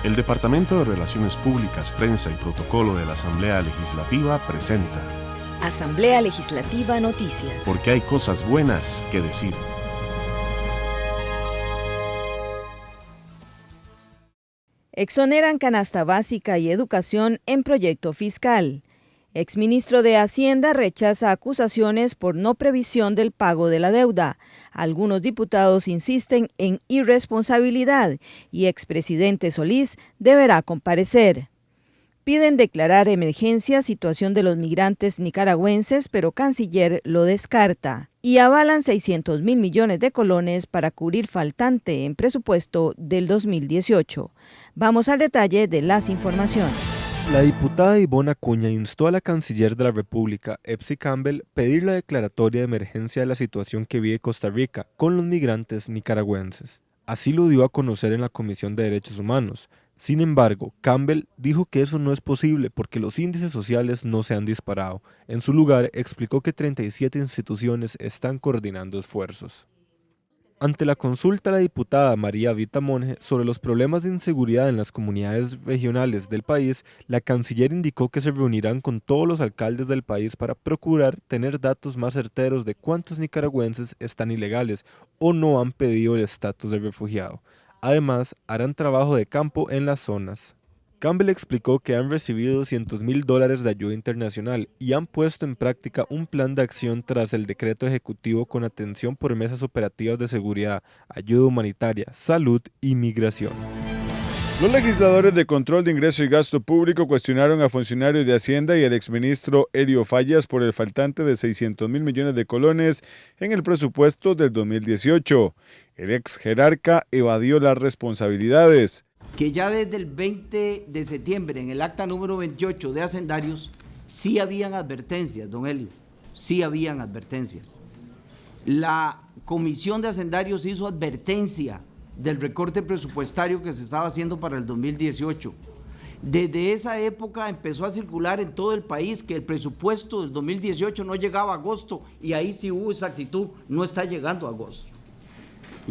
El Departamento de Relaciones Públicas, Prensa y Protocolo de la Asamblea Legislativa presenta Asamblea Legislativa Noticias. Porque hay cosas buenas que decir. Exoneran canasta básica y educación en proyecto fiscal. Exministro de Hacienda rechaza acusaciones por no previsión del pago de la deuda. Algunos diputados insisten en irresponsabilidad y expresidente Solís deberá comparecer. Piden declarar emergencia situación de los migrantes nicaragüenses, pero canciller lo descarta. Y avalan 600.000 millones de colones para cubrir faltante en presupuesto del 2018. Vamos al detalle de las informaciones. La diputada Ivonne Acuña instó a la canciller de la República, Epsi Campbell, pedir la declaratoria de emergencia de la situación que vive Costa Rica con los migrantes nicaragüenses. Así lo dio a conocer en la Comisión de Derechos Humanos. Sin embargo, Campbell dijo que eso no es posible porque los índices sociales no se han disparado. En su lugar, explicó que 37 instituciones están coordinando esfuerzos. Ante la consulta a la diputada María Vita Monge sobre los problemas de inseguridad en las comunidades regionales del país, la canciller indicó que se reunirán con todos los alcaldes del país para procurar tener datos más certeros de cuántos nicaragüenses están ilegales o no han pedido el estatus de refugiado. Además, harán trabajo de campo en las zonas. Campbell explicó que han recibido $200.000 de ayuda internacional y han puesto en práctica un plan de acción tras el decreto ejecutivo con atención por mesas operativas de seguridad, ayuda humanitaria, salud y migración. Los legisladores de Control de Ingreso y Gasto Público cuestionaron a funcionarios de Hacienda y al exministro Elio Fallas por el faltante de 600.000 millones de colones en el presupuesto del 2018. El ex jerarca evadió las responsabilidades. Que ya desde el 20 de septiembre, en el acta número 28 de Hacendarios, sí habían advertencias, don Elio, sí habían advertencias. La Comisión de Hacendarios hizo advertencia del recorte presupuestario que se estaba haciendo para el 2018. Desde esa época empezó a circular en todo el país que el presupuesto del 2018 no llegaba a agosto, y ahí sí hubo esa actitud, no está llegando a agosto.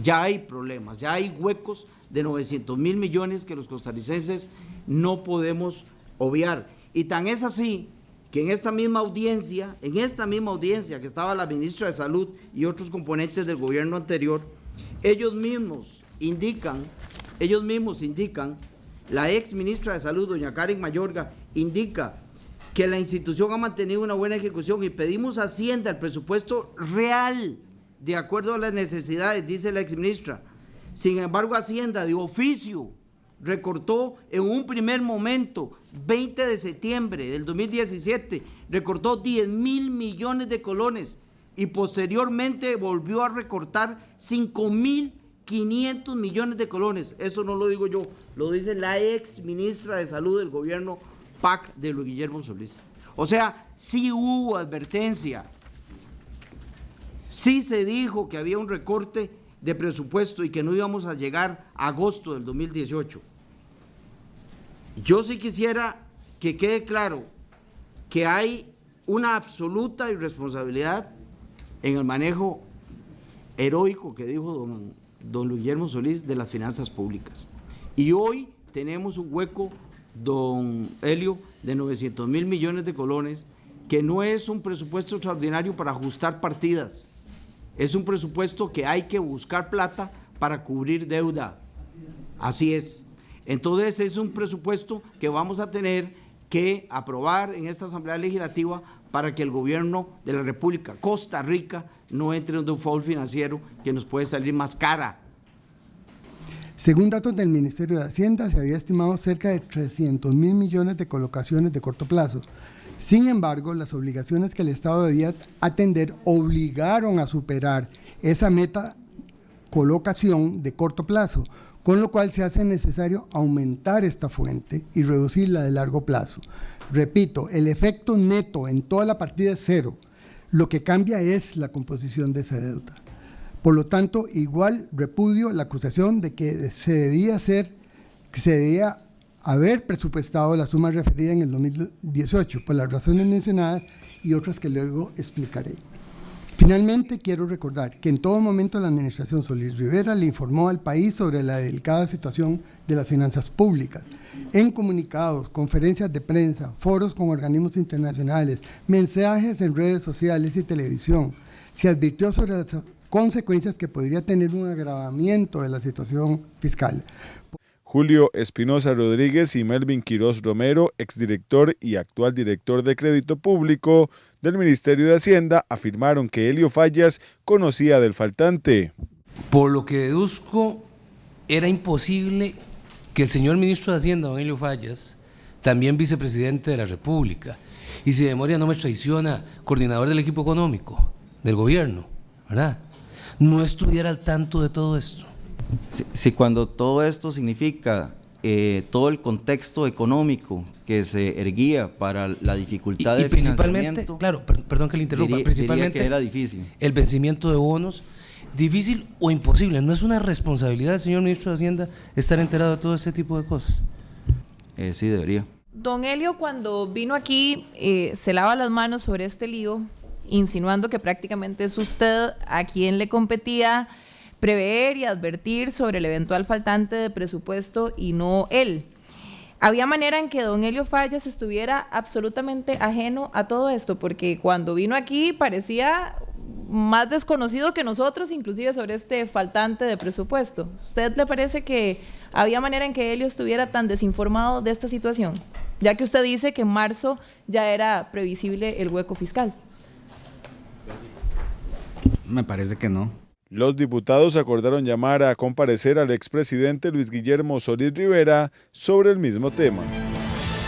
Ya hay problemas, ya hay huecos de 900.000 millones que los costarricenses no podemos obviar. Y tan es así que en esta misma audiencia que estaba la ministra de Salud y otros componentes del gobierno anterior, ellos mismos indican, la ex ministra de Salud, doña Karen Mayorga, indica que la institución ha mantenido una buena ejecución y pedimos a Hacienda el presupuesto real, de acuerdo a las necesidades, dice la exministra. Sin embargo, Hacienda de oficio recortó en un primer momento, 20 de septiembre del 2017, recortó 10.000 millones de colones y posteriormente volvió a recortar 5.500 millones de colones. Eso no lo digo yo, lo dice la ex ministra de Salud del gobierno PAC de Luis Guillermo Solís. O sea, sí hubo advertencia. Sí se dijo que había un recorte de presupuesto y que no íbamos a llegar a agosto del 2018. Yo sí quisiera que quede claro que hay una absoluta irresponsabilidad en el manejo heroico que dijo don Luis Guillermo Solís de las finanzas públicas. Y hoy tenemos un hueco, don Elio, de 900.000 millones de colones, que no es un presupuesto extraordinario para ajustar partidas. Es un presupuesto que hay que buscar plata para cubrir deuda. Así es. Entonces es un presupuesto que vamos a tener que aprobar en esta Asamblea Legislativa para que el gobierno de la República, Costa Rica, no entre en un default financiero que nos puede salir más cara. Según datos del Ministerio de Hacienda, se había estimado cerca de 300.000 millones de colocaciones de corto plazo. Sin embargo, las obligaciones que el Estado debía atender obligaron a superar esa meta colocación de corto plazo, con lo cual se hace necesario aumentar esta fuente y reducir la de largo plazo. Repito, el efecto neto en toda la partida es cero, lo que cambia es la composición de esa deuda. Por lo tanto, igual repudio la acusación de que se debía haber presupuestado la suma referida en el 2018, por las razones mencionadas y otras que luego explicaré. Finalmente, quiero recordar que en todo momento la administración Solís Rivera le informó al país sobre la delicada situación de las finanzas públicas. En comunicados, conferencias de prensa, foros con organismos internacionales, mensajes en redes sociales y televisión, se advirtió sobre las consecuencias que podría tener un agravamiento de la situación fiscal. Julio Espinosa Rodríguez y Melvin Quiroz Romero, exdirector y actual director de Crédito Público del Ministerio de Hacienda, afirmaron que Helio Fallas conocía del faltante. Por lo que deduzco, era imposible que el señor ministro de Hacienda, don Helio Fallas, también vicepresidente de la República, y si memoria no me traiciona, coordinador del equipo económico del gobierno, ¿verdad?, no estuviera al tanto de todo esto. Si cuando todo esto significa todo el contexto económico que se erguía para la dificultad de financiamiento, claro, perdón que le interrumpa, principalmente diría que era difícil. El vencimiento de bonos, difícil o imposible. No es una responsabilidad del señor ministro de Hacienda estar enterado de todo este tipo de cosas. Sí, debería. Don Helio, cuando vino aquí, se lava las manos sobre este lío, insinuando que prácticamente es usted a quien le competía prever y advertir sobre el eventual faltante de presupuesto y no él. ¿Había manera en que don Helio Fallas estuviera absolutamente ajeno a todo esto? Porque cuando vino aquí parecía más desconocido que nosotros, inclusive sobre este faltante de presupuesto. ¿Usted le parece que había manera en que Helio estuviera tan desinformado de esta situación? Ya que usted dice que en marzo ya era previsible el hueco fiscal. Me parece que no. Los diputados acordaron llamar a comparecer al expresidente Luis Guillermo Solís Rivera sobre el mismo tema.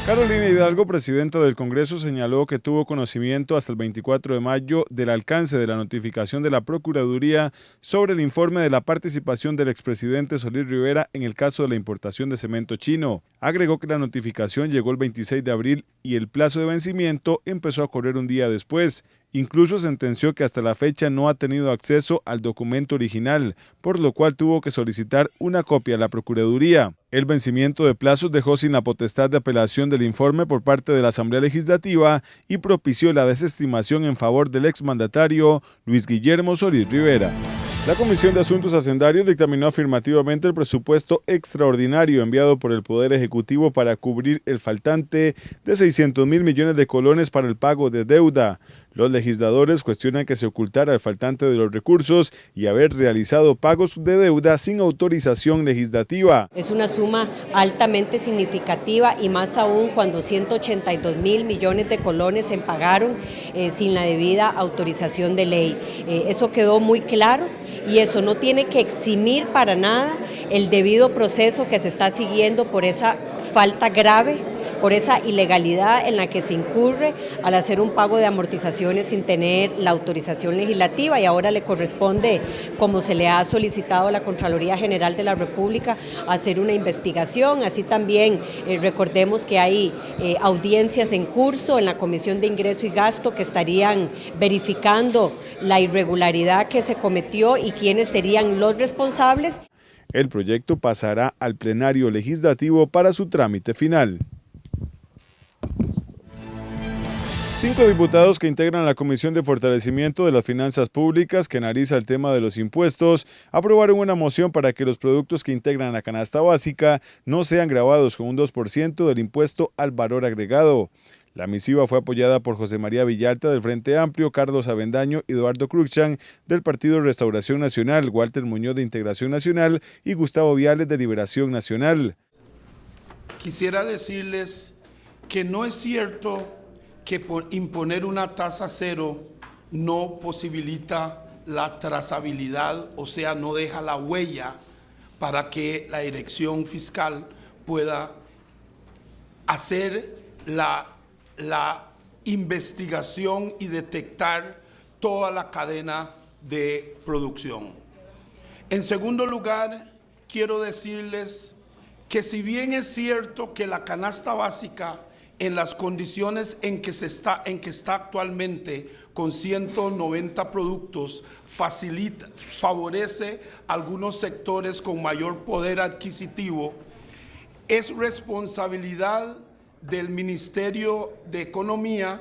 Carolina Hidalgo, presidenta del Congreso, señaló que tuvo conocimiento hasta el 24 de mayo del alcance de la notificación de la Procuraduría sobre el informe de la participación del expresidente Solís Rivera en el caso de la importación de cemento chino. Agregó que la notificación llegó el 26 de abril y el plazo de vencimiento empezó a correr un día después. Incluso sentenció que hasta la fecha no ha tenido acceso al documento original, por lo cual tuvo que solicitar una copia a la Procuraduría. El vencimiento de plazos dejó sin la potestad de apelación del informe por parte de la Asamblea Legislativa y propició la desestimación en favor del exmandatario Luis Guillermo Solís Rivera. La Comisión de Asuntos Hacendarios dictaminó afirmativamente el presupuesto extraordinario enviado por el Poder Ejecutivo para cubrir el faltante de 600.000 millones de colones para el pago de deuda. Los legisladores cuestionan que se ocultara el faltante de los recursos y haber realizado pagos de deuda sin autorización legislativa. Es una suma altamente significativa y más aún cuando 182.000 millones de colones se pagaron sin la debida autorización de ley. Eso quedó muy claro y eso no tiene que eximir para nada el debido proceso que se está siguiendo por esa falta grave, por esa ilegalidad en la que se incurre al hacer un pago de amortizaciones sin tener la autorización legislativa, y ahora le corresponde, como se le ha solicitado a la Contraloría General de la República, hacer una investigación. Así también recordemos que hay audiencias en curso en la Comisión de Ingreso y Gasto que estarían verificando la irregularidad que se cometió y quiénes serían los responsables. El proyecto pasará al plenario legislativo para su trámite final. 5 diputados que integran la Comisión de Fortalecimiento de las Finanzas Públicas, que analiza el tema de los impuestos, aprobaron una moción para que los productos que integran la canasta básica no sean gravados con un 2% del impuesto al valor agregado. La misiva fue apoyada por José María Villalta del Frente Amplio, Carlos Avendaño, Eduardo Cruikshank del Partido Restauración Nacional, Walter Muñoz de Integración Nacional y Gustavo Viales de Liberación Nacional. Quisiera decirles que no es cierto que imponer una tasa cero no posibilita la trazabilidad, o sea, no deja la huella para que la dirección fiscal pueda hacer la investigación y detectar toda la cadena de producción. En segundo lugar, quiero decirles que si bien es cierto que la canasta básica en las condiciones en que está actualmente, con 190 productos, favorece a algunos sectores con mayor poder adquisitivo, es responsabilidad del Ministerio de Economía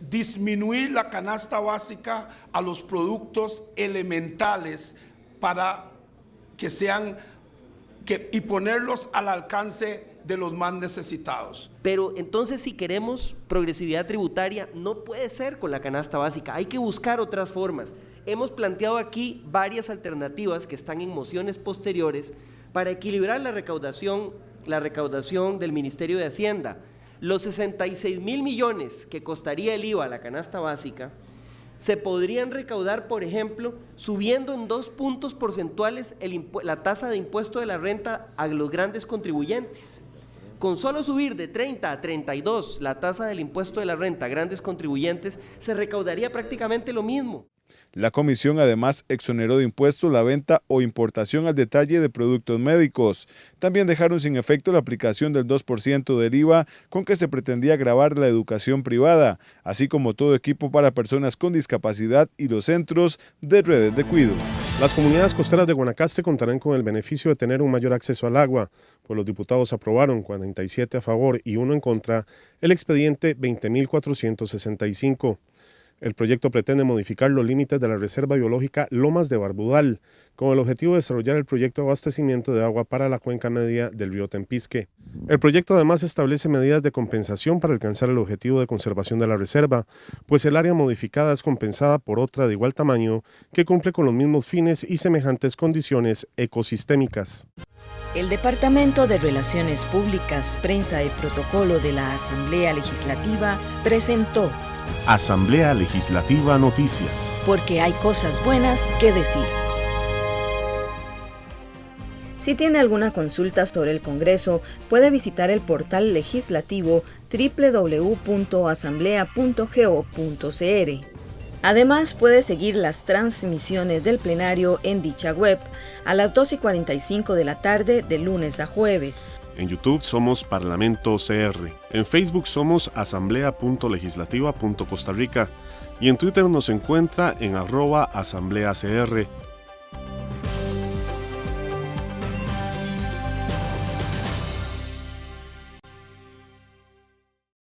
disminuir la canasta básica a los productos elementales para que sean y ponerlos al alcance de los más necesitados. Pero entonces, si queremos progresividad tributaria, no puede ser con la canasta básica, hay que buscar otras formas. Hemos planteado aquí varias alternativas que están en mociones posteriores para equilibrar la recaudación del Ministerio de Hacienda. Los 66,000 millones que costaría el IVA a la canasta básica se podrían recaudar, por ejemplo, subiendo en 2 puntos porcentuales la tasa de impuesto de la renta a los grandes contribuyentes. Con solo subir de 30 a 32 la tasa del impuesto de la renta a grandes contribuyentes, se recaudaría prácticamente lo mismo. La comisión además exoneró de impuestos la venta o importación al detalle de productos médicos. También dejaron sin efecto la aplicación del 2% del IVA con que se pretendía gravar la educación privada, así como todo equipo para personas con discapacidad y los centros de redes de cuidado. Las comunidades costeras de Guanacaste contarán con el beneficio de tener un mayor acceso al agua, pues los diputados aprobaron 47 a favor y 1 en contra el expediente 20.465. El proyecto pretende modificar los límites de la Reserva Biológica Lomas de Barbudal, con el objetivo de desarrollar el proyecto de abastecimiento de agua para la cuenca media del río Tempisque. El proyecto además establece medidas de compensación para alcanzar el objetivo de conservación de la reserva, pues el área modificada es compensada por otra de igual tamaño que cumple con los mismos fines y semejantes condiciones ecosistémicas. El Departamento de Relaciones Públicas, Prensa y Protocolo de la Asamblea Legislativa presentó Asamblea Legislativa Noticias. Porque hay cosas buenas que decir. Si tiene alguna consulta sobre el Congreso, puede visitar el portal legislativo www.asamblea.go.cr. Además, puede seguir las transmisiones del plenario en dicha web a las 2:45 de la tarde de lunes a jueves. En YouTube somos Parlamento CR, en Facebook somos asamblea.legislativa.Costa Rica y en Twitter nos encuentra en @asambleacr.